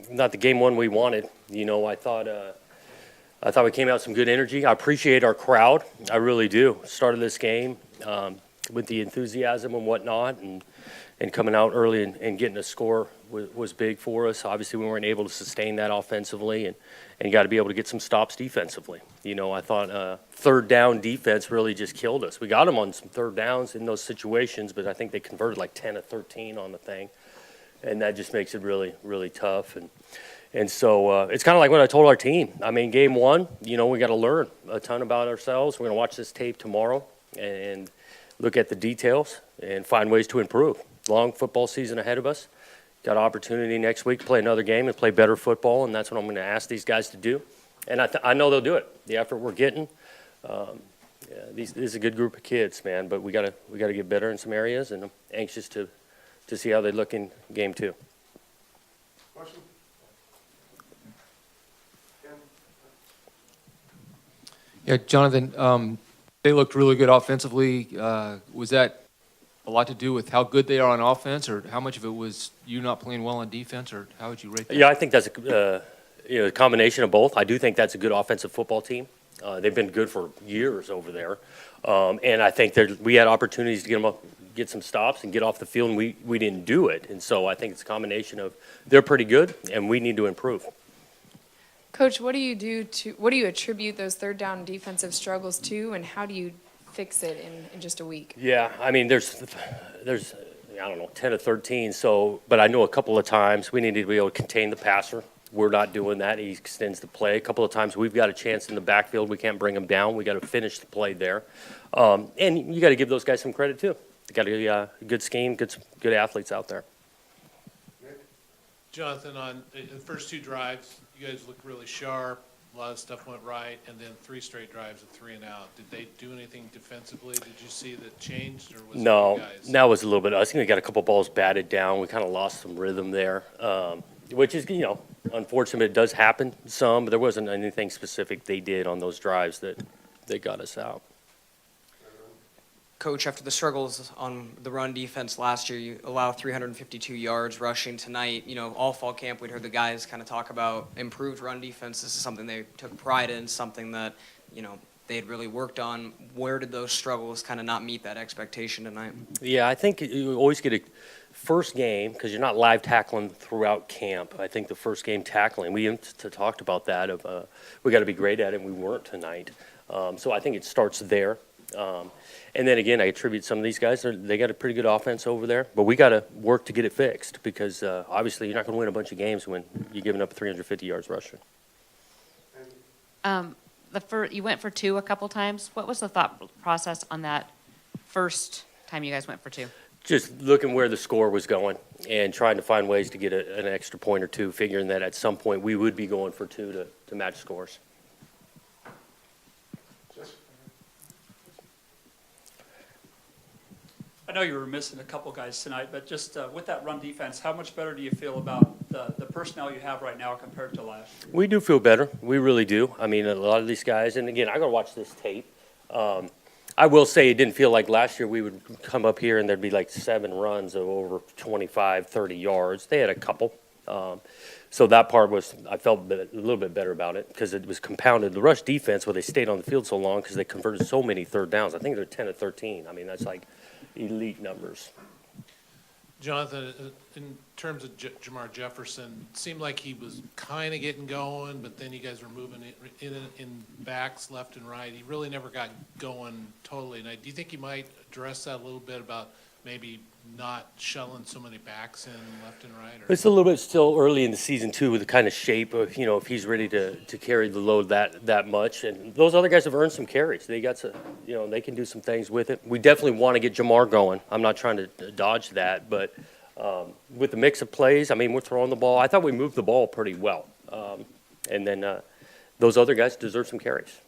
Not the game one we wanted. I thought we came out with some good energy. I appreciate our crowd. I really do. Started this game with the enthusiasm and whatnot, and coming out early and getting a score was big for us. Obviously, we weren't able to sustain that offensively, and you got to be able to get some stops defensively. I thought third down defense really just killed us. We got them on some third downs in those situations, but I think they converted like 10 of 13 on the thing. And that just makes it really, really tough. And so it's kind of like what I told our team. I mean, game one, we got to learn a ton about ourselves. We're going to watch this tape tomorrow and look at the details and find ways to improve. Long football season ahead of us. Got opportunity next week to play another game and play better football, and that's what I'm going to ask these guys to do. And I know they'll do it. The effort we're getting. This is a good group of kids, man. But we got to get better in some areas, and I'm anxious to see how they look in game two. Question? Yeah, Jonathan, they looked really good offensively. Was that a lot to do with how good they are on offense, or how much of it was you not playing well on defense, or how would you rate that? Yeah, I think that's a combination of both. I do think that's a good offensive football team. They've been good for years over there, and I think we had opportunities to get some stops and get off the field, and we didn't do it. And so I think it's a combination of they're pretty good, and we need to improve. Coach, what do you attribute those third down defensive struggles to, and how do you fix it in just a week? Yeah, I mean, there's I don't know, 10 or 13. So, but I know a couple of times we need to be able to contain the passer. We're not doing that. He extends the play. A couple of times we've got a chance in the backfield. We can't bring him down. We got to finish the play there. And you got to give those guys some credit too. They got a good scheme, good athletes out there. Jonathan, on the first two drives, you guys looked really sharp. A lot of stuff went right, and then 3 straight drives of 3 and out. Did they do anything defensively? Did you see that changed, or was it you guys? That was a little bit. I think we got a couple balls batted down. We kind of lost some rhythm there, which is unfortunate. It does happen some, but there wasn't anything specific they did on those drives that got us out. Coach, after the struggles on the run defense last year, you allow 352 yards rushing tonight. All fall camp, we'd heard the guys kind of talk about improved run defense. This is something they took pride in, something that, they had really worked on. Where did those struggles kind of not meet that expectation tonight? Yeah, I think you always get a first game, because you're not live tackling throughout camp. I think the first game tackling, we talked about that, we got to be great at it, and we weren't tonight. So I think it starts there. And then again, I attribute some of these guys, they got a pretty good offense over there, but we got to work to get it fixed, because obviously you're not going to win a bunch of games when you're giving up 350 yards rushing. You went for 2 a couple times. What was the thought process on that first time you guys went for 2? Just looking where the score was going and trying to find ways to get an extra point or two, figuring that at some point we would be going for 2 to match scores. I know you were missing a couple guys tonight, but just with that run defense, how much better do you feel about the personnel you have right now compared to last year? We do feel better. We really do. I mean, a lot of these guys, and again, I got to watch this tape. I will say it didn't feel like last year we would come up here and there'd be like 7 runs of over 25, 30 yards. They had a couple. So that part I felt a little bit better about it, because it was compounded. The rush defense, where they stayed on the field so long because they converted so many third downs. I think they're 10 of 13. I mean, that's like elite numbers. Jonathan, in terms of Jamar Jefferson, it seemed like he was kind of getting going, but then you guys were moving in backs left and right. He really never got going totally. And do you think you might address that a little bit about maybe not shelling so many backs in left and right? Or? It's a little bit still early in the season too, with the kind of shape of, if he's ready to carry the load that much. And those other guys have earned some carries. They got some, they can do some things with it. We definitely want to get Jamar going. I'm not trying to dodge that, but with the mix of plays, I mean, we're throwing the ball. I thought we moved the ball pretty well. And then those other guys deserve some carries.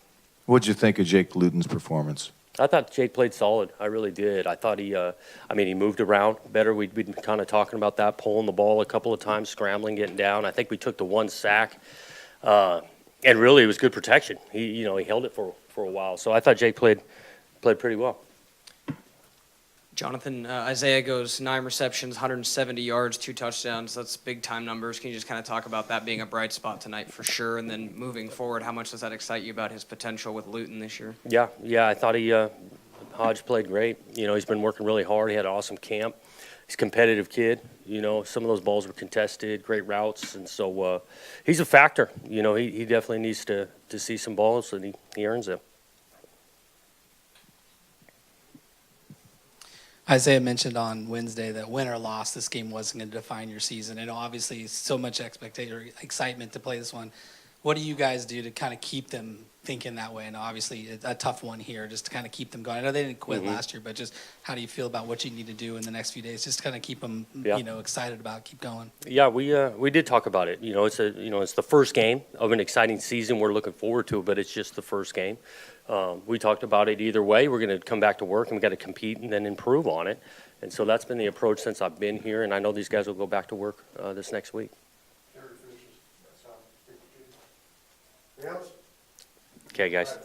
What'd you think of Jake Luton's performance? I thought Jake played solid. I really did. I thought he moved around better. We'd been kind of talking about that, pulling the ball a couple of times, scrambling, getting down. I think we took the 1 sack, and really it was good protection. He held it for a while. So I thought Jake played pretty well. Jonathan, Isaiah goes 9 receptions, 170 yards, 2 touchdowns. That's big time numbers. Can you just kind of talk about that being a bright spot tonight for sure? And then moving forward, how much does that excite you about his potential with Luton this year? Yeah, I thought Hodge played great. You know, he's been working really hard. He had an awesome camp. He's a competitive kid. You know, some of those balls were contested, great routes, and so he's a factor. You know, he definitely needs to see some balls, and he earns them. Isaiah mentioned on Wednesday that win or loss, this game wasn't going to define your season. And obviously, so much expectation or excitement to play this one. What do you guys do to kind of keep them thinking that way? And obviously, a tough one here, just to kind of keep them going. I know they didn't quit last year, but just how do you feel about what you need to do in the next few days, just to kind of keep them, excited about, keep going? Yeah, we did talk about it. You know, it's the first game of an exciting season we're looking forward to, but it's just the first game. We talked about it either way. We're going to come back to work, and we got to compete and then improve on it. And so that's been the approach since I've been here, and I know these guys will go back to work this next week. Okay, guys.